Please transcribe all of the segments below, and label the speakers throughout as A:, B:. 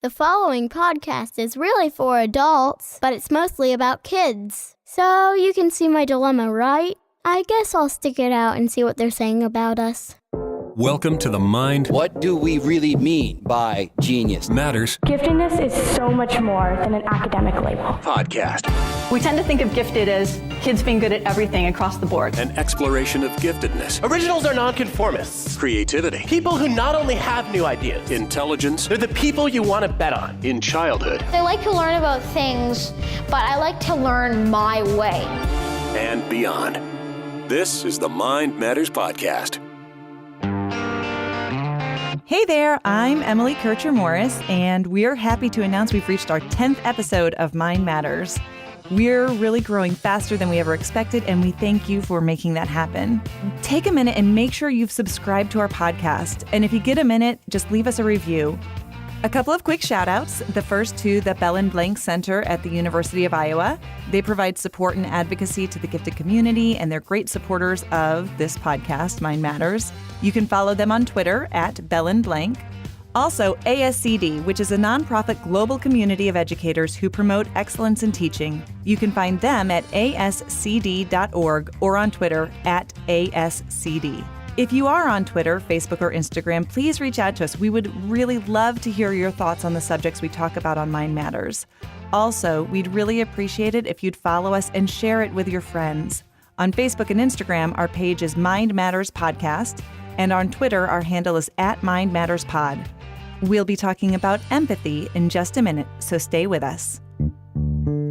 A: The following podcast is really for adults, but it's mostly about kids. So you can see my dilemma, right? I guess I'll stick it out and see what they're saying about us.
B: Welcome to the Mind.
C: What do we really mean by genius?
B: Matters.
D: Giftedness is so much more than an academic label.
B: Podcast.
E: We tend to think of gifted as kids being good at everything across the board.
B: An exploration of giftedness.
F: Originals are nonconformists.
B: Creativity.
F: People who not only have new ideas.
B: Intelligence.
F: They're the people you want to bet on.
B: In childhood.
G: I like to learn about things, but I like to learn my way.
B: And beyond. This is the Mind Matters Podcast.
H: Hey there, I'm Emily Kircher-Morris, and we're happy to announce we've reached our 10th episode of Mind Matters. We're really growing faster than we ever expected, and we thank you for making that happen. Take a minute and make sure you've subscribed to our podcast. And if you get a minute, just leave us a review. A couple of quick shout-outs. The first to the Bell and Blank Center at the University of Iowa. They provide support and advocacy to the gifted community, and they're great supporters of this podcast, Mind Matters. You can follow them on Twitter at Bell and Blank. Also, ASCD, which is a nonprofit global community of educators who promote excellence in teaching. You can find them at ascd.org or on Twitter at ASCD. If you are on Twitter, Facebook, or Instagram, please reach out to us. We would really love to hear your thoughts on the subjects we talk about on Mind Matters. Also, we'd really appreciate it if you'd follow us and share it with your friends. On Facebook and Instagram, our page is Mind Matters Podcast, and on Twitter, our handle is @MindMattersPod. We'll be talking about empathy in just a minute, so stay with us.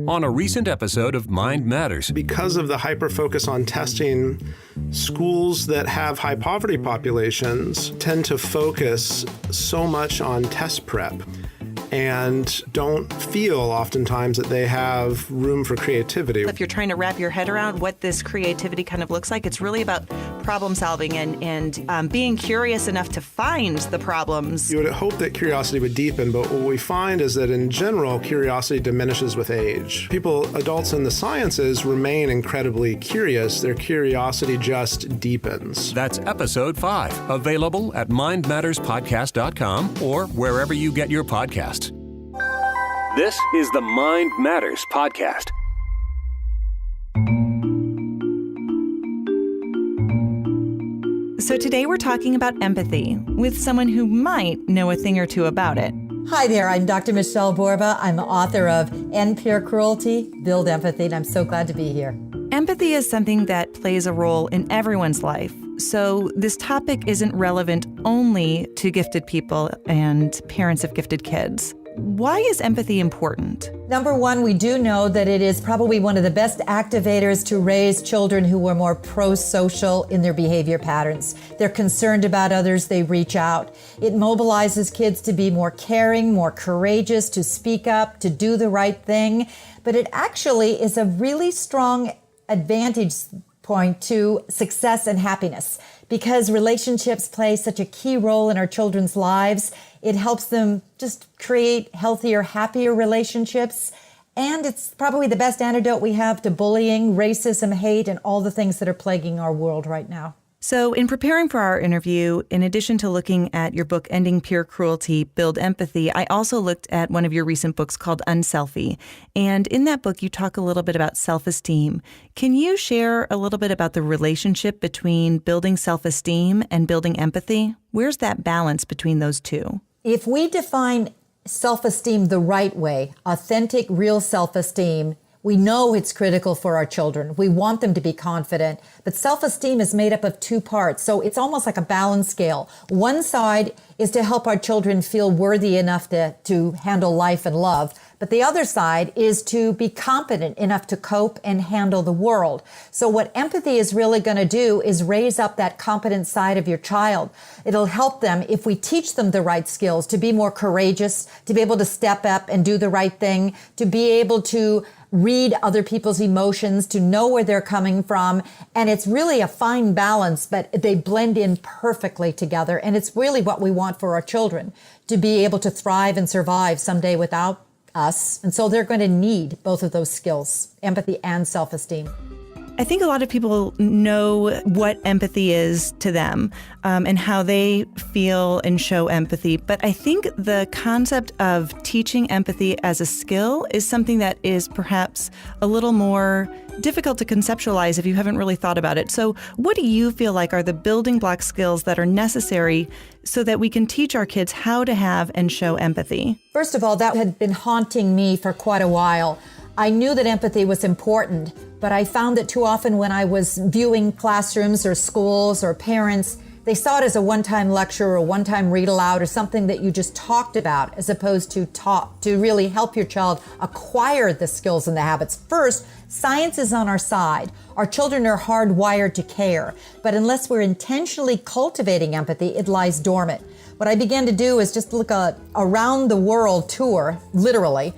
B: On a recent episode of Mind Matters.
I: Because of the hyper-focus on testing, schools that have high poverty populations tend to focus so much on test prep and don't feel oftentimes that they have room for creativity.
H: If you're trying to wrap your head around what this creativity kind of looks like, it's really about problem solving and being curious enough to find the problems.
I: You would hope that curiosity would deepen, but what we find is that in general, curiosity diminishes with age. Adults in the sciences remain incredibly curious. Their curiosity just deepens.
B: That's episode 5, available at mindmatterspodcast.com or wherever you get your podcasts. This is the Mind Matters Podcast.
H: So today we're talking about empathy with someone who might know a thing or two about it.
J: Hi there, I'm Dr. Michele Borba. I'm the author of End Peer Cruelty, Build Empathy, and I'm so glad to be here.
H: Empathy is something that plays a role in everyone's life. So this topic isn't relevant only to gifted people and parents of gifted kids. Why is empathy important?
J: Number one, we do know that it is probably one of the best activators to raise children who are more pro-social in their behavior patterns. They're concerned about others, they reach out. It mobilizes kids to be more caring, more courageous, to speak up, to do the right thing. But it actually is a really strong advantage point to success and happiness. Because relationships play such a key role in our children's lives, it helps them just create healthier, happier relationships. And it's probably the best antidote we have to bullying, racism, hate, and all the things that are plaguing our world right now.
H: So in preparing for our interview, in addition to looking at your book, Ending Peer Cruelty, Build Empathy, I also looked at one of your recent books called Unselfie. And in that book, you talk a little bit about self-esteem. Can you share a little bit about the relationship between building self-esteem and building empathy? Where's that balance between those two?
J: If we define self-esteem the right way, authentic, real self-esteem, we know it's critical for our children. We want them to be confident, but self-esteem is made up of two parts. So it's almost like a balance scale. One side is to help our children feel worthy enough to handle life and love. But the other side is to be competent enough to cope and handle the world. So what empathy is really going to do is raise up that competent side of your child. It'll help them, if we teach them the right skills, to be more courageous, to be able to step up and do the right thing, to be able to read other people's emotions, to know where they're coming from. And it's really a fine balance, but they blend in perfectly together. And it's really what we want for our children, to be able to thrive and survive someday without us. And so they're going to need both of those skills, empathy and self-esteem.
H: I think a lot of people know what empathy is to them and how they feel and show empathy. But I think the concept of teaching empathy as a skill is something that is perhaps a little more difficult to conceptualize if you haven't really thought about it. So what do you feel like are the building block skills that are necessary so that we can teach our kids how to have and show empathy?
J: First of all, that had been haunting me for quite a while. I knew that empathy was important, but I found that too often when I was viewing classrooms or schools or parents, they saw it as a one-time lecture or a one-time read aloud or something that you just talked about, as opposed to taught to really help your child acquire the skills and the habits. First, science is on our side. Our children are hardwired to care, but unless we're intentionally cultivating empathy, it lies dormant. What I began to do is just look a around the world tour, literally,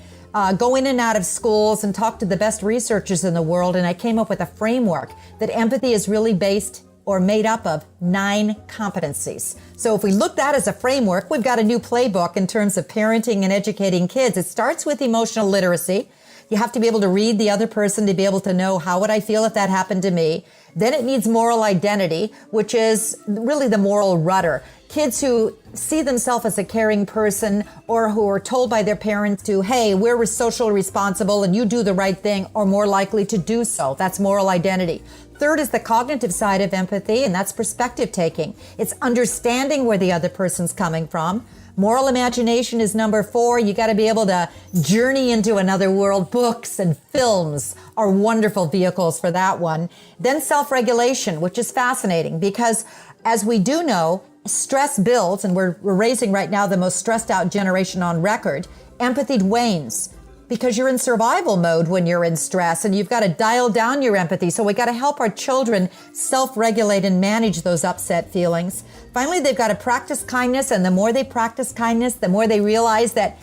J: go in and out of schools and talk to the best researchers in the world, and I came up with a framework that empathy is really based or made up of 9 competencies. So if we look at that as a framework, we've got a new playbook in terms of parenting and educating kids. It starts with emotional literacy. You have to be able to read the other person to be able to know, how would I feel if that happened to me? Then it needs moral identity, which is really the moral rudder. Kids who see themselves as a caring person or who are told by their parents to, hey, we're socially responsible and you do the right thing, are more likely to do so. That's moral identity. Third is the cognitive side of empathy, and that's perspective taking. It's understanding where the other person's coming from. Moral imagination is number 4. You got to be able to journey into another world. Books and films are wonderful vehicles for that one. Then self-regulation, which is fascinating because, as we do know, stress builds, and we're raising right now the most stressed out generation on record. Empathy wanes because you're in survival mode when you're in stress, and you've got to dial down your empathy. So we got to help our children self-regulate and manage those upset feelings. Finally, they've got to practice kindness, and the more they practice kindness, the more they realize that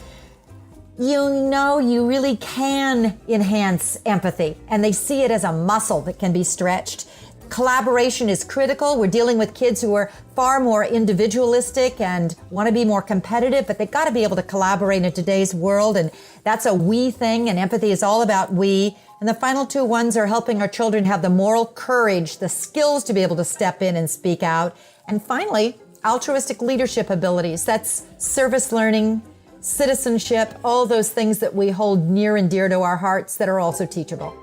J: you really can enhance empathy, and they see it as a muscle that can be stretched. Collaboration is critical. We're dealing with kids who are far more individualistic and want to be more competitive, but they've got to be able to collaborate in today's world, and that's a we thing, and empathy is all about we. And the final 2 ones are helping our children have the moral courage, the skills to be able to step in and speak out. And finally, altruistic leadership abilities. That's service learning, citizenship, all those things that we hold near and dear to our hearts that are also teachable.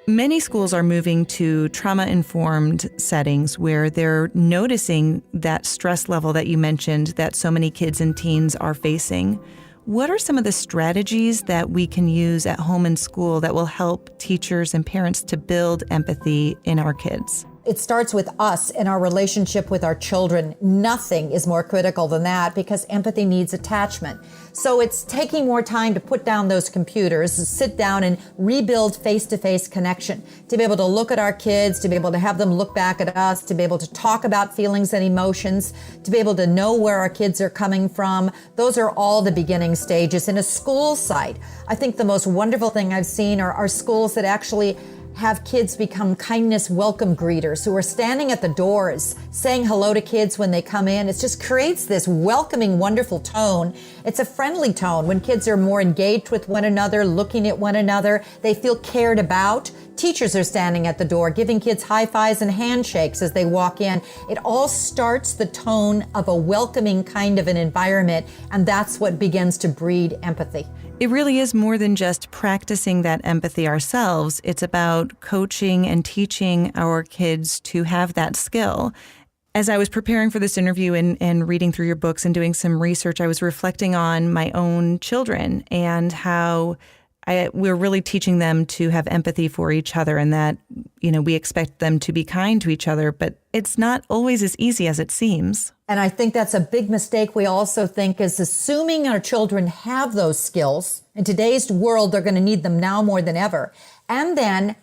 H: Many schools are moving to trauma-informed settings where they're noticing that stress level that you mentioned that so many kids and teens are facing. What are some of the strategies that we can use at home and school that will help teachers and parents to build empathy in our kids?
J: It starts with us and our relationship with our children. Nothing is more critical than that because empathy needs attachment. So it's taking more time to put down those computers, sit down and rebuild face-to-face connection, to be able to look at our kids, to be able to have them look back at us, to be able to talk about feelings and emotions, to be able to know where our kids are coming from. Those are all the beginning stages. In a school site, I think the most wonderful thing I've seen are schools that actually have kids become kindness welcome greeters who are standing at the doors saying hello to kids when they come in. It just creates this welcoming, wonderful tone. It's a friendly tone when kids are more engaged with one another, looking at one another. They feel cared about. Teachers are standing at the door, giving kids high fives and handshakes as they walk in. It all starts the tone of a welcoming kind of an environment, and that's what begins to breed empathy.
H: It really is more than just practicing that empathy ourselves. It's about coaching and teaching our kids to have that skill. As I was preparing for this interview and reading through your books and doing some research, I was reflecting on my own children and how we're really teaching them to have empathy for each other, and that, we expect them to be kind to each other, but it's not always as easy as it seems.
J: And I think that's a big mistake we also think is assuming our children have those skills. In today's world, they're going to need them now more than ever. And then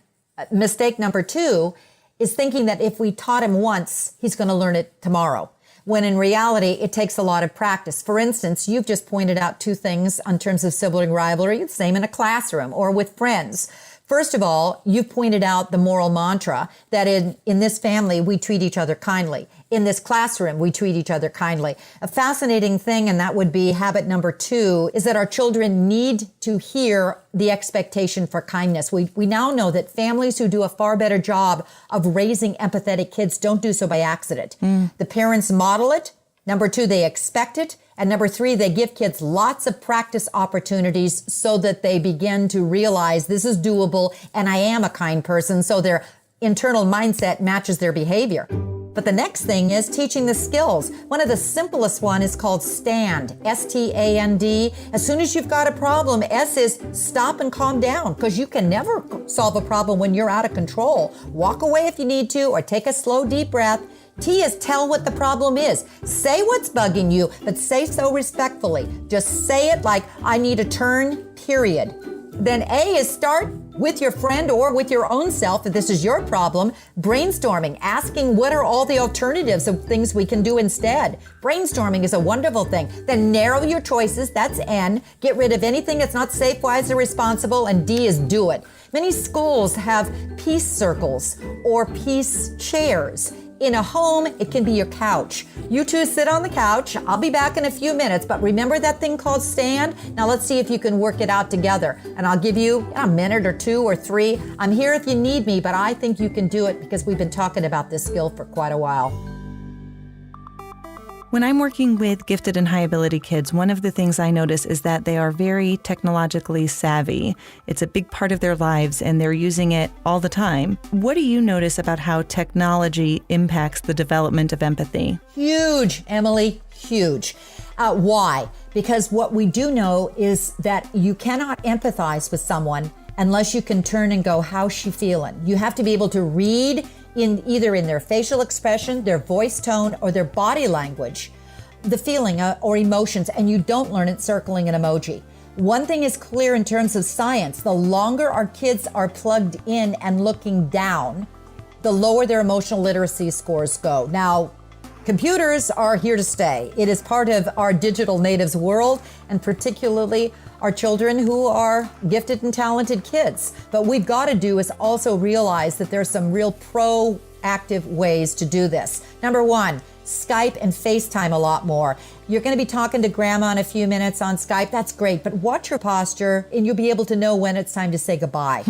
J: mistake number 2 is thinking that if we taught him once, he's going to learn it tomorrow, when in reality, it takes a lot of practice. For instance, you've just pointed out 2 things in terms of sibling rivalry. It's the same in a classroom or with friends. First of all, you've pointed out the moral mantra that in this family, we treat each other kindly. In this classroom, we treat each other kindly. A fascinating thing, and that would be habit number 2, is that our children need to hear the expectation for kindness. We now know that families who do a far better job of raising empathetic kids don't do so by accident. The parents model it. Number 2, they expect it. And number 3, they give kids lots of practice opportunities so that they begin to realize this is doable and I am a kind person. So their internal mindset matches their behavior. But the next thing is teaching the skills. One of the simplest one is called STAND, S-T-A-N-D. As soon as you've got a problem, S is stop and calm down, because you can never solve a problem when you're out of control. Walk away if you need to, or take a slow, deep breath. T is tell what the problem is. Say what's bugging you, but say so respectfully. Just say it like, I need a turn, period. Then A is start with your friend or with your own self, if this is your problem, brainstorming, asking what are all the alternatives of things we can do instead. Brainstorming is a wonderful thing. Then narrow your choices, that's N. Get rid of anything that's not safe, wise, or responsible, and D is do it. Many schools have peace circles or peace chairs. In a home, it can be your couch. You two sit on the couch. I'll be back in a few minutes, but remember that thing called stand? Now let's see if you can work it out together. And I'll give you a minute or 2 or 3. I'm here if you need me, but I think you can do it because we've been talking about this skill for quite a while.
H: When I'm working with gifted and high ability kids, one of the things I notice is that they are very technologically savvy. It's a big part of their lives and they're using it all the time. What do you notice about how technology impacts the development of empathy?
J: Huge, Emily, huge. Why? Because what we do know is that you cannot empathize with someone unless you can turn and go, how's she feeling? You have to be able to read either in their facial expression, their voice tone, or their body language, the feeling or emotions, and you don't learn it circling an emoji. One thing is clear in terms of science: the longer our kids are plugged in and looking down, the lower their emotional literacy scores go. Now, computers are here to stay. It is part of our digital natives world, and particularly our children who are gifted and talented kids. But what we've got to do is also realize that there's some real proactive ways to do this. Number 1, Skype and FaceTime a lot more. You're going to be talking to grandma in a few minutes on Skype. That's great, but watch your posture and you'll be able to know when it's time to say goodbye.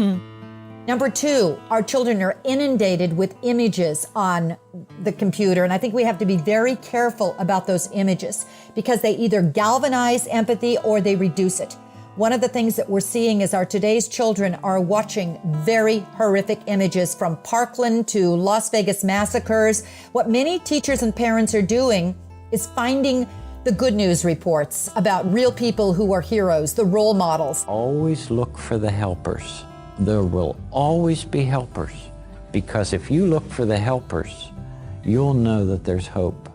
J: Number 2, our children are inundated with images on the computer, and I think we have to be very careful about those images because they either galvanize empathy or they reduce it. One of the things that we're seeing is our today's children are watching very horrific images, from Parkland to Las Vegas massacres. What many teachers and parents are doing is finding the good news reports about real people who are heroes, the role models.
K: Always look for the helpers. There will always be helpers, because if you look for the helpers, you'll know that there's hope.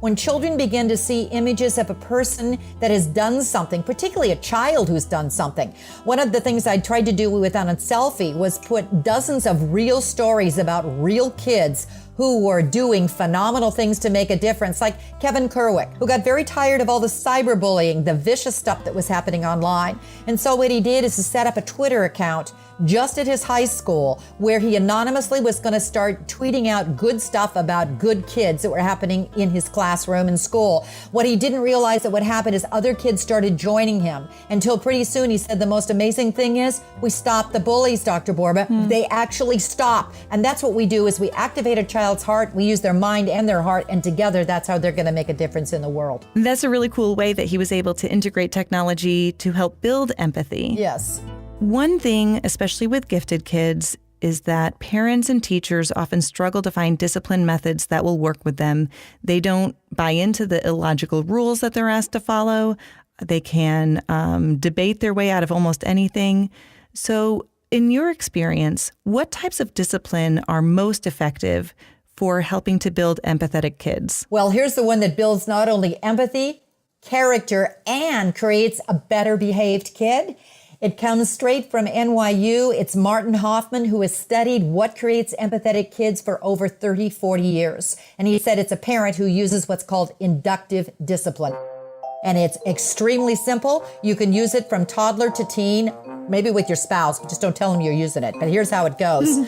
J: When children begin to see images of a person that has done something, particularly a child who's done something, one of the things I tried to do with on a selfie was put dozens of real stories about real kids who were doing phenomenal things to make a difference, like Kevin Kerwick, who got very tired of all the cyberbullying, the vicious stuff that was happening online. And so what he did is to set up a Twitter account just at his high school where he anonymously was going to start tweeting out good stuff about good kids that were happening in his classroom and school. What he didn't realize that what happened is other kids started joining him, until pretty soon he said the most amazing thing is we stopped the bullies, Dr. Borba. They actually stop. And that's what we do, is we activate a child's heart, we use their mind and their heart, and together that's how they're going to make a difference in the world.
H: That's a really cool way that he was able to integrate technology to help build empathy.
J: Yes.
H: One thing, especially with gifted kids, is that parents and teachers often struggle to find discipline methods that will work with them. They don't buy into the illogical rules that they're asked to follow. They can debate their way out of almost anything. So in your experience, what types of discipline are most effective for helping to build empathetic kids?
J: Well, here's the one that builds not only empathy, character, and creates a better behaved kid. It comes straight from NYU. It's Martin Hoffman, who has studied what creates empathetic kids for over 30, 40 years. And he said it's a parent who uses what's called inductive discipline. And it's extremely simple. You can use it from toddler to teen, maybe with your spouse. Just don't tell them you're using it. But here's how it goes.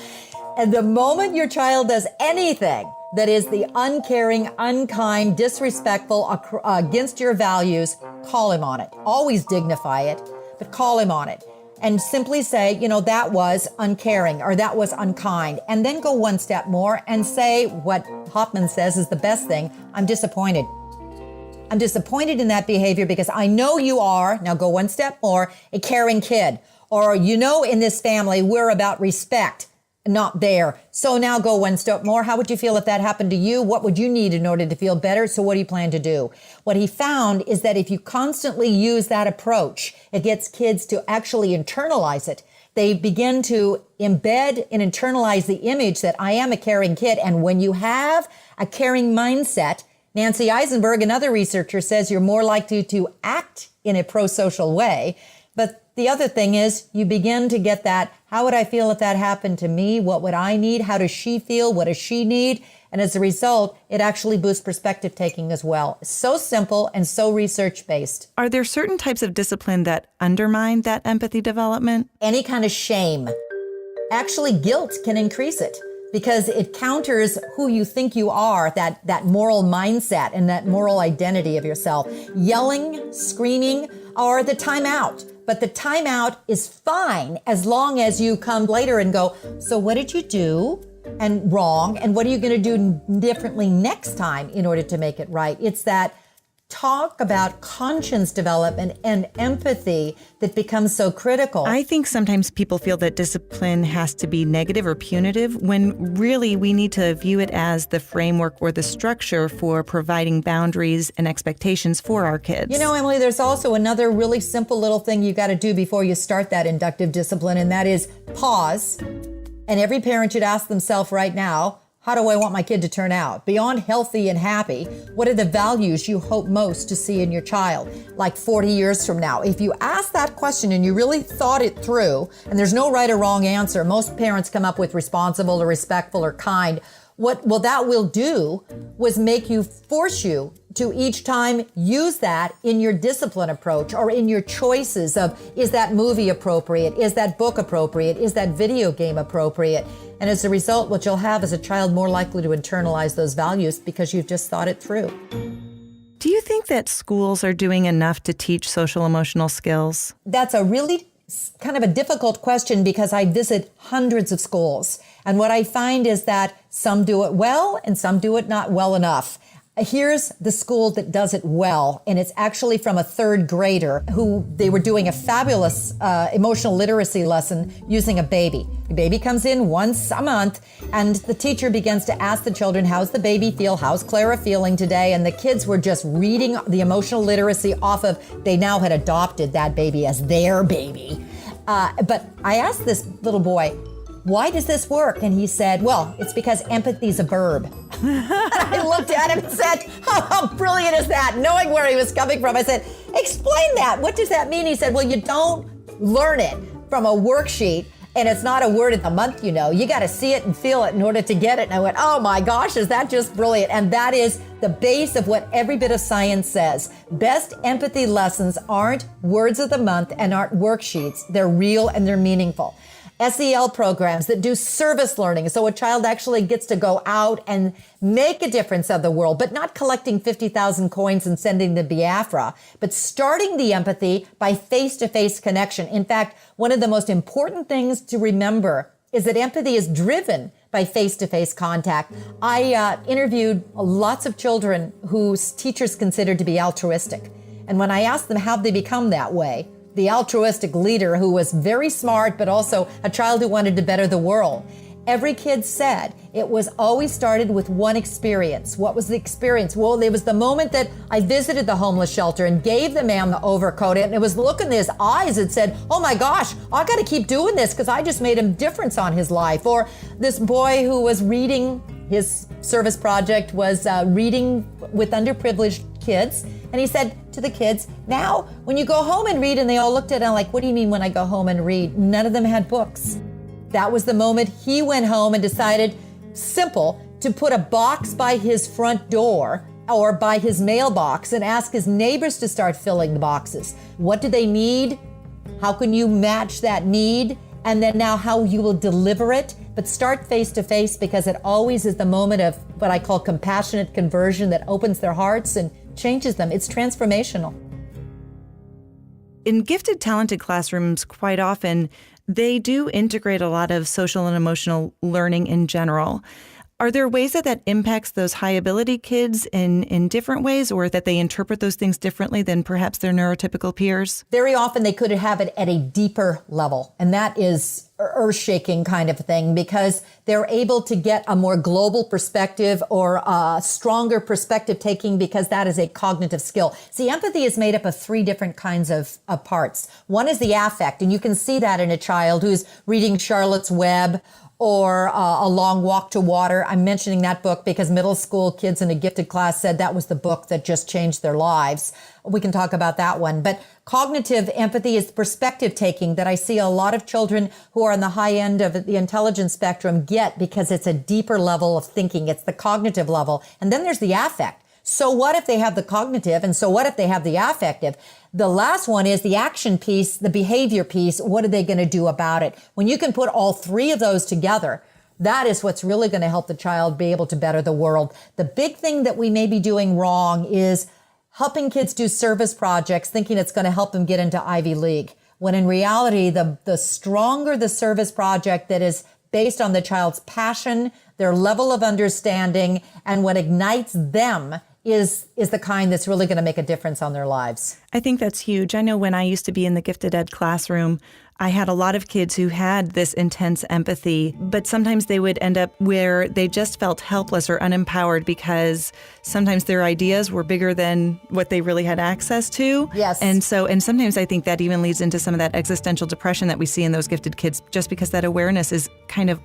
J: And the moment your child does anything that is the uncaring, unkind, disrespectful, against your values, call him on it. Always dignify it, but call him on it. And simply say, that was uncaring or that was unkind. And then go one step more and say what Hoffman says is the best thing. I'm disappointed. I'm disappointed in that behavior because I know you are, now go one step more, a caring kid. Or, in this family, we're about respect, not there. So now go one step more. How would you feel if that happened to you? What would you need in order to feel better? So what do you plan to do? What he found is that if you constantly use that approach, it gets kids to actually internalize it. They begin to embed and internalize the image that I am a caring kid. And when you have a caring mindset, Nancy Eisenberg, another researcher, says you're more likely to act in a pro-social way. But the other thing is you begin to get that, how would I feel if that happened to me? What would I need? How does she feel? What does she need? And as a result, it actually boosts perspective taking as well. It's so simple and so research-based.
H: Are there certain types of discipline that undermine that empathy development?
J: Any kind of shame. Actually, guilt can increase it because it counters who you think you are, that moral mindset and that moral identity of yourself. Yelling, screaming, or the timeout. But the timeout is fine as long as you come later and go, so what did you do and wrong? And what are you going to do differently next time in order to make it right? It's that talk about conscience development and empathy that becomes so critical.
H: I think sometimes people feel that discipline has to be negative or punitive when really we need to view it as the framework or the structure for providing boundaries and expectations for our kids.
J: Emily, there's also another really simple little thing you got to do before you start that inductive discipline, and that is pause. And every parent should ask themselves right now, how do I want my kid to turn out? Beyond healthy and happy, what are the values you hope most to see in your child, like 40 years from now? If you ask that question and you really thought it through, and there's no right or wrong answer, most parents come up with responsible or respectful or kind. What that will do was make you, force you to each time use that in your discipline approach or in your choices of, is that movie appropriate? Is that book appropriate? Is that video game appropriate? And as a result, what you'll have is a child more likely to internalize those values because you've just thought it through.
H: Do you think that schools are doing enough to teach social emotional skills?
J: That's a really kind of a difficult question because I visit hundreds of schools. And what I find is that some do it well and some do it not well enough. Here's the school that does it well, and it's actually from a third grader who they were doing a fabulous emotional literacy lesson using a baby. The baby comes in once a month, and the teacher begins to ask the children, how's the baby feel? How's Clara feeling today? And the kids were just reading the emotional literacy off of, they now had adopted that baby as their baby. But I asked this little boy, why does this work? And he said, well, it's because empathy is a verb. I looked at him and said, how brilliant is that? Knowing where he was coming from, I said, explain that. What does that mean? He said, well, you don't learn it from a worksheet, and it's not a word of the month, You got to see it and feel it in order to get it. And I went, oh my gosh, is that just brilliant? And that is the base of what every bit of science says. Best empathy lessons aren't words of the month and aren't worksheets. They're real and they're meaningful. SEL programs that do service learning, so a child actually gets to go out and make a difference of the world, but not collecting 50,000 coins and sending to Biafra, but starting the empathy by face-to-face connection. In fact, one of the most important things to remember is that empathy is driven by face-to-face contact. I interviewed lots of children whose teachers considered to be altruistic. And when I asked them how they become that way, the altruistic leader who was very smart, but also a child who wanted to better the world. Every kid said it was always started with one experience. What was the experience? Well, it was the moment that I visited the homeless shelter and gave the man the overcoat, and it was the look in his eyes that said, oh my gosh, I got to keep doing this because I just made a difference on his life. Or this boy who was reading, his service project was reading with underprivileged kids. And he said to the kids, now, when you go home and read, and they all looked at him like, what do you mean when I go home and read? None of them had books. That was the moment he went home and decided, simple, to put a box by his front door or by his mailbox and ask his neighbors to start filling the boxes. What do they need? How can you match that need? And then now how you will deliver it. But start face to face, because it always is the moment of what I call compassionate conversion that opens their hearts and changes them. It's transformational.
H: In gifted, talented classrooms, quite often, they do integrate a lot of social and emotional learning in general. Are there ways that impacts those high ability kids in different ways, or that they interpret those things differently than perhaps their neurotypical peers?
J: Very often they could have it at a deeper level, and that is earth-shaking kind of thing, because they're able to get a more global perspective or a stronger perspective taking, because that is a cognitive skill. See, empathy is made up of three different kinds of parts. One is the affect, and you can see that in a child who's reading Charlotte's Web or A Long Walk to Water. I'm mentioning that book because middle school kids in a gifted class said that was the book that just changed their lives. We can talk about that one. But cognitive empathy is perspective taking that I see a lot of children who are on the high end of the intelligence spectrum get, because it's a deeper level of thinking. It's the cognitive level. And then there's the affect. So what if they have the cognitive, and so what if they have the affective? The last one is the action piece, the behavior piece. What are they going to do about it? When you can put all three of those together, that is what's really going to help the child be able to better the world. The big thing that we may be doing wrong is helping kids do service projects, thinking it's going to help them get into Ivy League. When in reality, the stronger the service project that is based on the child's passion, their level of understanding, and what ignites them is the kind that's really going to make a difference on their lives.
H: I think that's huge. I know when I used to be in the gifted ed classroom, I had a lot of kids who had this intense empathy, but sometimes they would end up where they just felt helpless or unempowered because sometimes their ideas were bigger than what they really had access to.
J: Yes.
H: And sometimes I think that even leads into some of that existential depression that we see in those gifted kids, just because that awareness is kind of,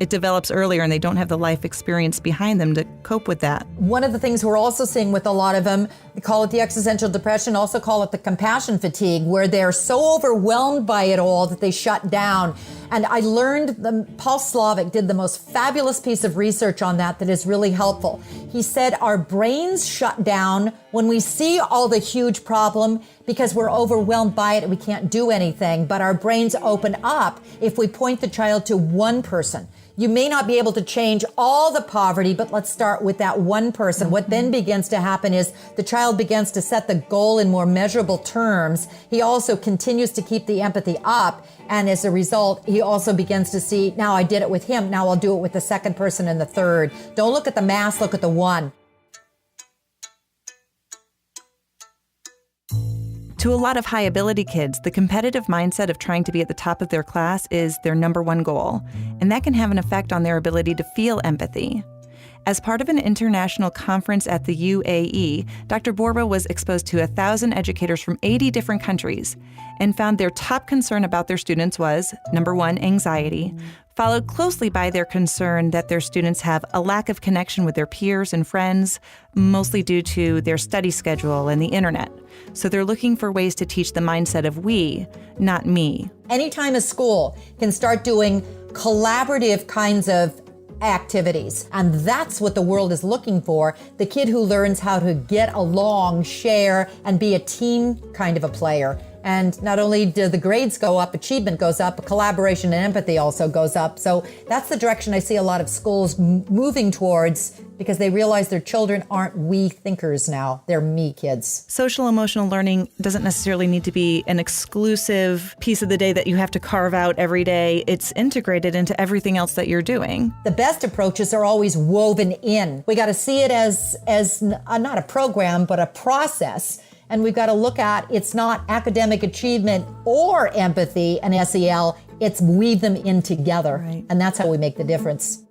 H: it develops earlier and they don't have the life experience behind them to cope with that.
J: One of the things we're also seeing with a lot of them, we call it the existential depression, also call it the compassion fatigue, where they're so overwhelmed by it all that they shut down. And I learned Paul Slovic did the most fabulous piece of research on that is really helpful. He said our brains shut down when we see all the huge problem because we're overwhelmed by it and we can't do anything. But our brains open up if we point the child to one person. You may not be able to change all the poverty, but let's start with that one person. What then begins to happen is the child begins to set the goal in more measurable terms. He also continues to keep the empathy up. And as a result, he also begins to see, now I did it with him, now I'll do it with the second person and the third. Don't look at the mass, look at the one.
H: To a lot of high ability kids, the competitive mindset of trying to be at the top of their class is their number one goal, and that can have an effect on their ability to feel empathy. As part of an international conference at the UAE, Dr. Borba was exposed to 1,000 educators from 80 different countries and found their top concern about their students was, number one, anxiety, followed closely by their concern that their students have a lack of connection with their peers and friends, mostly due to their study schedule and the internet. So they're looking for ways to teach the mindset of we, not me.
J: Anytime a school can start doing collaborative kinds of activities, and that's what the world is looking for. The kid who learns how to get along, share, and be a team kind of a player. And not only do the grades go up, achievement goes up, but collaboration and empathy also goes up. So that's the direction I see a lot of schools moving towards, because they realize their children aren't we thinkers now. They're me kids.
H: Social emotional learning doesn't necessarily need to be an exclusive piece of the day that you have to carve out every day. It's integrated into everything else that you're doing.
J: The best approaches are always woven in. We got to see it as not a program, but a process. And we've got to look at, it's not academic achievement or empathy and SEL, it's weave them in together.
H: Right.
J: And that's how we make the difference.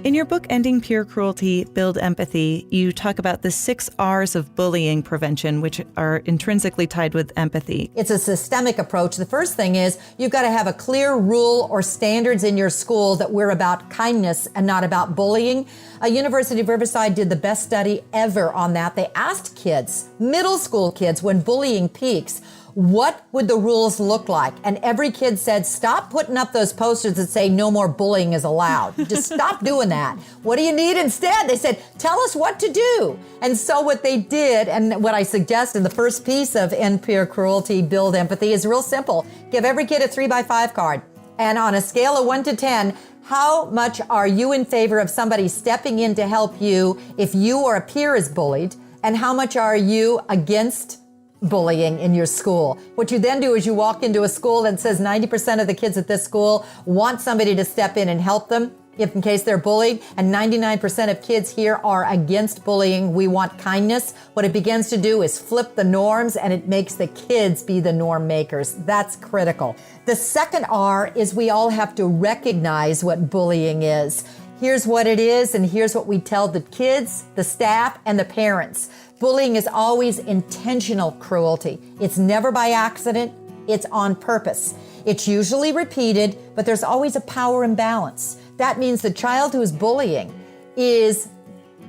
H: In your book, Ending Peer Cruelty, Build Empathy, you talk about the 6 R's of bullying prevention, which are intrinsically tied with empathy.
J: It's a systemic approach. The first thing is you've got to have a clear rule or standards in your school that we're about kindness and not about bullying. University of Riverside did the best study ever on that. They asked kids, middle school kids, when bullying peaks, what would the rules look like? And every kid said, stop putting up those posters that say no more bullying is allowed. Just stop doing that. What do you need instead? They said, tell us what to do. And so what they did, and what I suggest in the first piece of End Peer Cruelty, Build Empathy, is real simple. Give every kid a 3x5 card. And on a scale of 1 to 10, how much are you in favor of somebody stepping in to help you if you or a peer is bullied? And how much are you against bullying in your school? What you then do is you walk into a school that says 90% of the kids at this school want somebody to step in and help them if in case they're bullied, and 99% of kids here are against bullying. We want kindness. What it begins to do is flip the norms, and it makes the kids be the norm makers. That's critical. The second R is we all have to recognize what bullying is. Here's what it is, and here's what we tell the kids, the staff, and the parents. Bullying is always intentional cruelty. It's never by accident. It's on purpose. It's usually repeated, but there's always a power imbalance. That means the child who is bullying is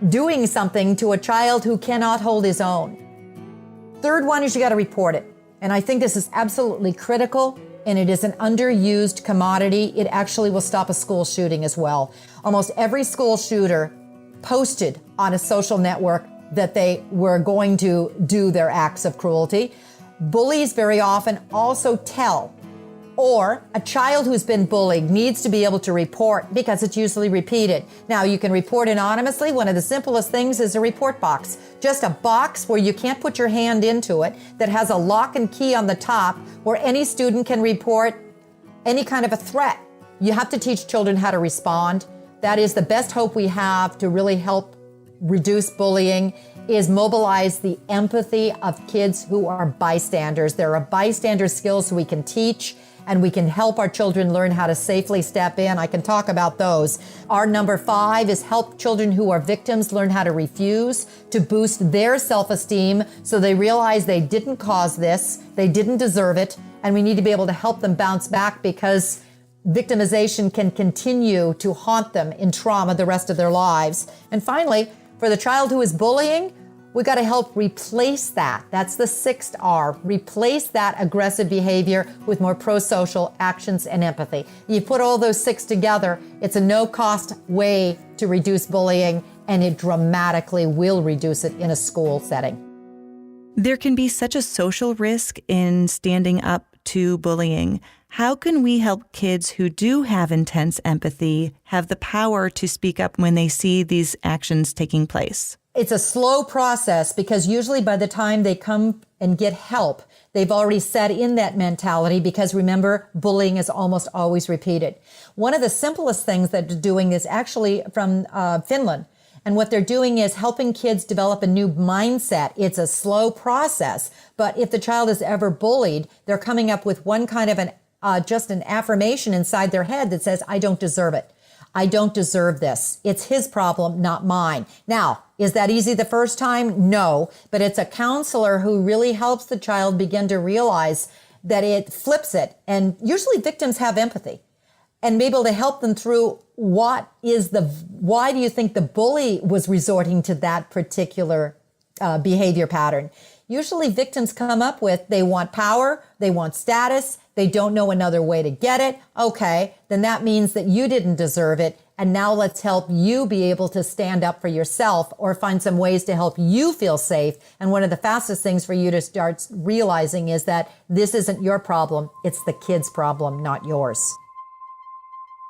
J: doing something to a child who cannot hold his own. Third one is you got to report it. And I think this is absolutely critical, and it is an underused commodity. It actually will stop a school shooting as well. Almost every school shooter posted on a social network that they were going to do their acts of cruelty. Bullies very often also tell, or a child who's been bullied needs to be able to report because it's usually repeated. Now, you can report anonymously. One of the simplest things is a report box. Just a box where you can't put your hand into it, that has a lock and key on the top, where any student can report any kind of a threat. You have to teach children how to respond. That is the best hope we have to really help reduce bullying, is mobilize the empathy of kids who are bystanders. There are bystander skills we can teach, and we can help our children learn how to safely step in. I can talk about those. Our number 5 is help children who are victims learn how to refuse, to boost their self-esteem so they realize they didn't cause this, they didn't deserve it, and we need to be able to help them bounce back, because victimization can continue to haunt them in trauma the rest of their lives. And finally, for the child who is bullying, we got to help replace that. That's the 6th R. Replace that aggressive behavior with more pro-social actions and empathy. You put all those 6 together, it's a no-cost way to reduce bullying, and it dramatically will reduce it in a school setting.
H: There can be such a social risk in standing up to bullying. How can we help kids who do have intense empathy have the power to speak up when they see these actions taking place?
J: It's a slow process, because usually by the time they come and get help, they've already set in that mentality, because remember, bullying is almost always repeated. One of the simplest things that they're doing is actually from Finland. And what they're doing is helping kids develop a new mindset. It's a slow process, but if the child is ever bullied, they're coming up with one kind of just an affirmation inside their head that says, I don't deserve it. I don't deserve this. It's his problem, not mine. Now, is that easy the first time? No, but it's a counselor who really helps the child begin to realize that it flips it. And usually victims have empathy, and be able to help them through why do you think the bully was resorting to that particular behavior pattern? Usually victims come up with, they want power, they want status, they don't know another way to get it. Okay, then that means that you didn't deserve it. And now let's help you be able to stand up for yourself, or find some ways to help you feel safe. And one of the fastest things for you to start realizing is that this isn't your problem. It's the kid's problem, not yours.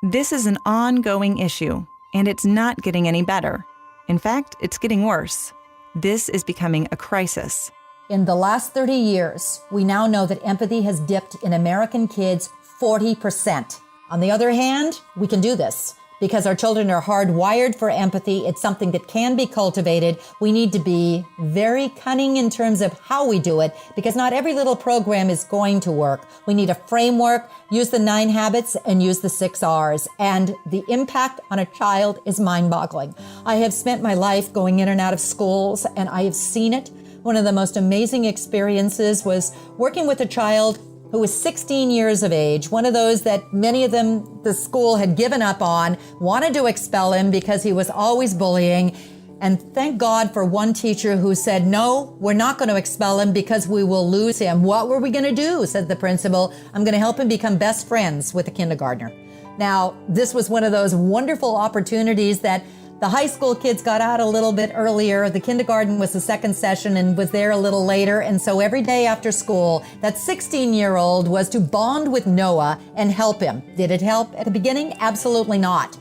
H: This is an ongoing issue, and it's not getting any better. In fact, it's getting worse. This is becoming a crisis.
J: In the last 30 years, we now know that empathy has dipped in American kids 40%. On the other hand, we can do this because our children are hardwired for empathy. It's something that can be cultivated. We need to be very cunning in terms of how we do it, because not every little program is going to work. We need a framework, use the 9 habits, and use the 6 R's. And the impact on a child is mind-boggling. I have spent my life going in and out of schools, and I have seen it. One of the most amazing experiences was working with a child who was 16 years of age, one of those that many of them, the school had given up on, wanted to expel him because he was always bullying. And thank God for one teacher who said, no, we're not going to expel him because we will lose him. What were we going to do? Said the principal. I'm going to help him become best friends with a kindergartner. Now, this was one of those wonderful opportunities that the high school kids got out a little bit earlier. The kindergarten was the second session and was there a little later. And so every day after school, that 16-year-old was to bond with Noah and help him. Did it help at the beginning? Absolutely not.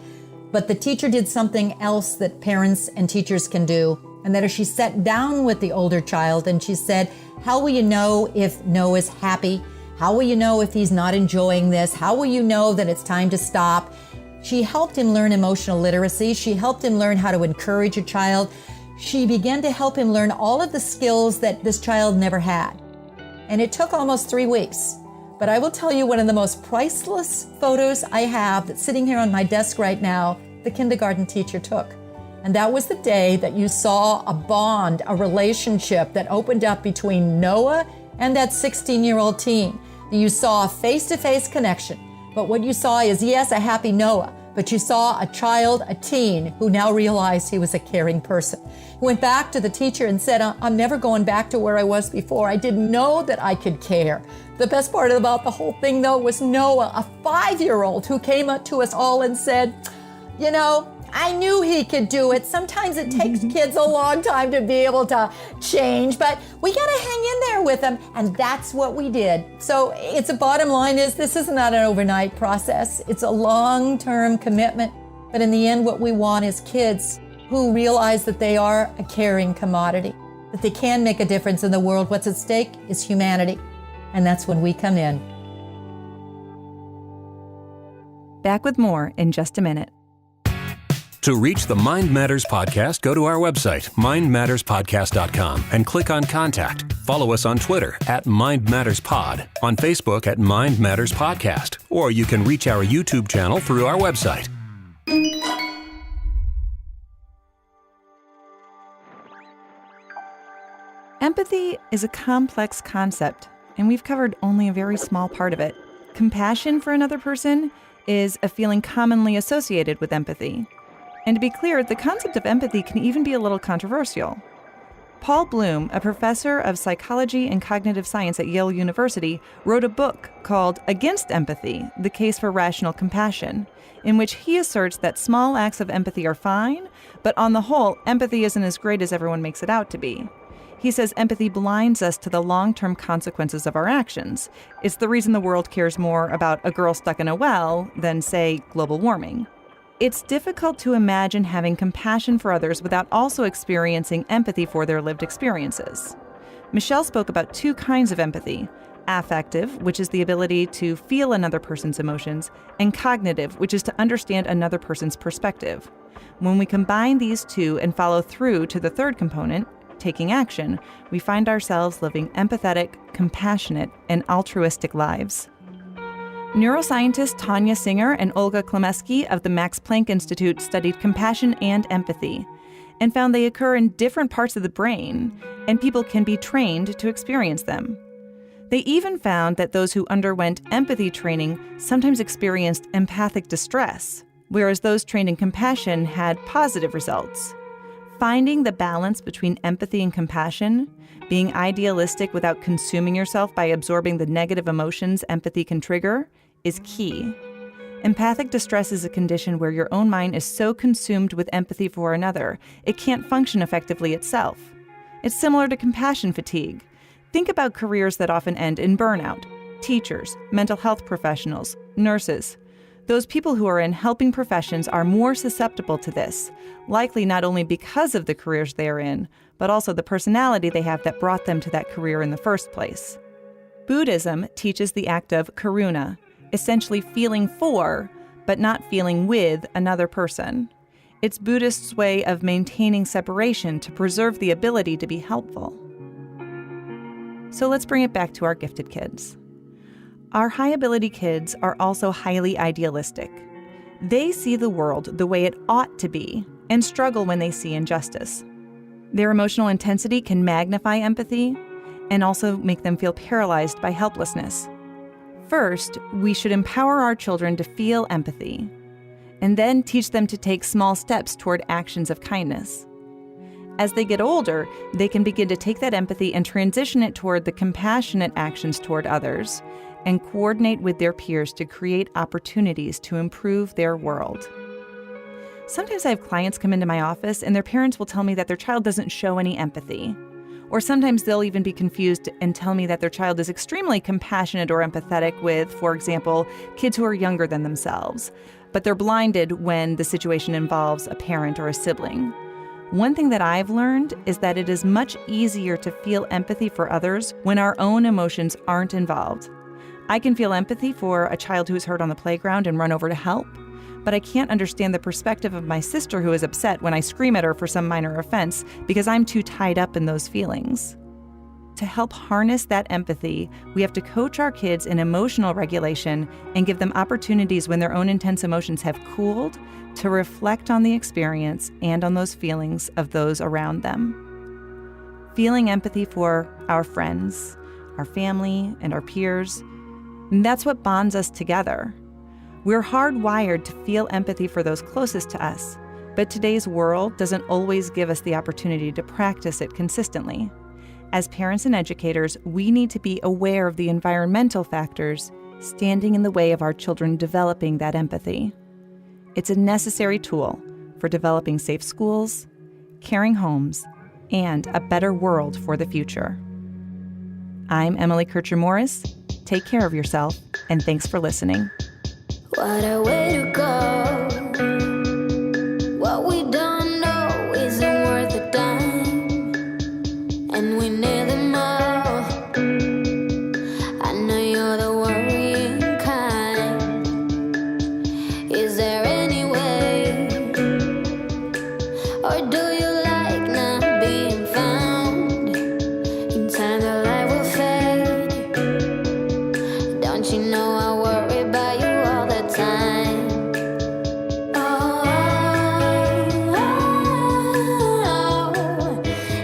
J: But the teacher did something else that parents and teachers can do. And that is she sat down with the older child and she said, how will you know if Noah's happy? How will you know if he's not enjoying this? How will you know that it's time to stop? She helped him learn emotional literacy. She helped him learn how to encourage a child. She began to help him learn all of the skills that this child never had. And it took almost 3 weeks. But I will tell you, one of the most priceless photos I have that's sitting here on my desk right now, the kindergarten teacher took. And that was the day that you saw a bond, a relationship that opened up between Noah and that 16-year-old teen. You saw a face-to-face connection. But what you saw is, yes, a happy Noah, but you saw a child, a teen, who now realized he was a caring person. He went back to the teacher and said, I'm never going back to where I was before. I didn't know that I could care. The best part about the whole thing, though, was Noah, a 5-year-old who came up to us all and said, you know, I knew he could do it. Sometimes it takes kids a long time to be able to change, but we got to hang in there with them. And that's what we did. So it's a bottom line is this is not an overnight process. It's a long-term commitment. But in the end, what we want is kids who realize that they are a caring commodity, that they can make a difference in the world. What's at stake is humanity. And that's when we come in.
H: Back with more in just a minute.
B: To reach the Mind Matters podcast, go to our website, mindmatterspodcast.com, and click on Contact. Follow us on Twitter @MindMattersPod, on Facebook @Mind Matters Podcast, or you can reach our YouTube channel through our website.
H: Empathy is a complex concept, and we've covered only a very small part of it. Compassion for another person is a feeling commonly associated with empathy. And to be clear, the concept of empathy can even be a little controversial. Paul Bloom, a professor of psychology and cognitive science at Yale University, wrote a book called Against Empathy, The Case for Rational Compassion, in which he asserts that small acts of empathy are fine, but on the whole, empathy isn't as great as everyone makes it out to be. He says empathy blinds us to the long-term consequences of our actions. It's the reason the world cares more about a girl stuck in a well than, say, global warming. It's difficult to imagine having compassion for others without also experiencing empathy for their lived experiences. Michele spoke about 2 kinds of empathy: affective, which is the ability to feel another person's emotions, and cognitive, which is to understand another person's perspective. When we combine these 2 and follow through to the third component, taking action, we find ourselves living empathetic, compassionate, and altruistic lives. Neuroscientists Tanya Singer and Olga Klemeski of the Max Planck Institute studied compassion and empathy and found they occur in different parts of the brain, and people can be trained to experience them. They even found that those who underwent empathy training sometimes experienced empathic distress, whereas those trained in compassion had positive results. Finding the balance between empathy and compassion, being idealistic without consuming yourself by absorbing the negative emotions empathy can trigger, is key. Empathic distress is a condition where your own mind is so consumed with empathy for another, it can't function effectively itself. It's similar to compassion fatigue. Think about careers that often end in burnout: teachers, mental health professionals, nurses. Those people who are in helping professions are more susceptible to this, likely not only because of the careers they are in, but also the personality they have that brought them to that career in the first place. Buddhism teaches the act of karuna, essentially feeling for, but not feeling with, another person. It's Buddhists' way of maintaining separation to preserve the ability to be helpful. So let's bring it back to our gifted kids. Our high-ability kids are also highly idealistic. They see the world the way it ought to be and struggle when they see injustice. Their emotional intensity can magnify empathy and also make them feel paralyzed by helplessness. First, we should empower our children to feel empathy, and then teach them to take small steps toward actions of kindness. As they get older, they can begin to take that empathy and transition it toward the compassionate actions toward others and coordinate with their peers to create opportunities to improve their world. Sometimes I have clients come into my office and their parents will tell me that their child doesn't show any empathy. Or sometimes they'll even be confused and tell me that their child is extremely compassionate or empathetic with, for example, kids who are younger than themselves, but they're blinded when the situation involves a parent or a sibling. One thing that I've learned is that it is much easier to feel empathy for others when our own emotions aren't involved. I can feel empathy for a child who is hurt on the playground and run over to help, but I can't understand the perspective of my sister who is upset when I scream at her for some minor offense because I'm too tied up in those feelings. To help harness that empathy, we have to coach our kids in emotional regulation and give them opportunities when their own intense emotions have cooled to reflect on the experience and on those feelings of those around them. Feeling empathy for our friends, our family, and our peers, that's what bonds us together. We're hardwired to feel empathy for those closest to us, but today's world doesn't always give us the opportunity to practice it consistently. As parents and educators, we need to be aware of the environmental factors standing in the way of our children developing that empathy. It's a necessary tool for developing safe schools, caring homes, and a better world for the future. I'm Emily Kircher-Morris. Take care of yourself, and thanks for listening.
L: What a way to go. What we don't know isn't worth a dime, and we need them all. I know you're the worrying kind. Is there any way, or do you like not being found? In time the light will fade. Don't you know I worry about you all the time? Oh,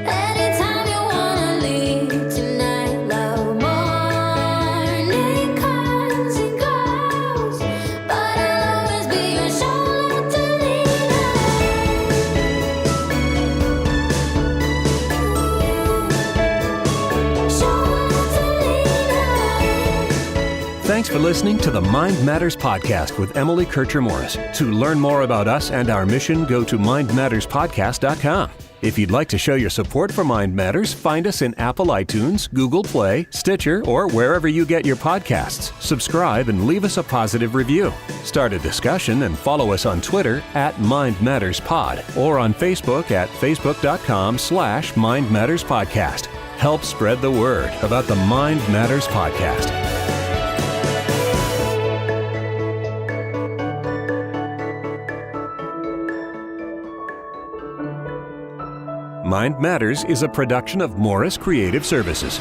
L: anytime you wanna leave tonight, love, morning comes and goes, but I'll always be your shoulder to lean on. Shoulder to lean on.
B: Thanks for listening to the Mind Matters podcast with Emily Kircher-Morris. To learn more about us and our mission, go to mindmatterspodcast.com. If you'd like to show your support for Mind Matters, find us in Apple iTunes, Google Play, Stitcher, or wherever you get your podcasts. Subscribe and leave us a positive review. Start a discussion and follow us on Twitter @MindMattersPod or on Facebook at facebook.com/MindMattersPodcast. Help spread the word about the Mind Matters podcast. Mind Matters is a production of Morris Creative Services.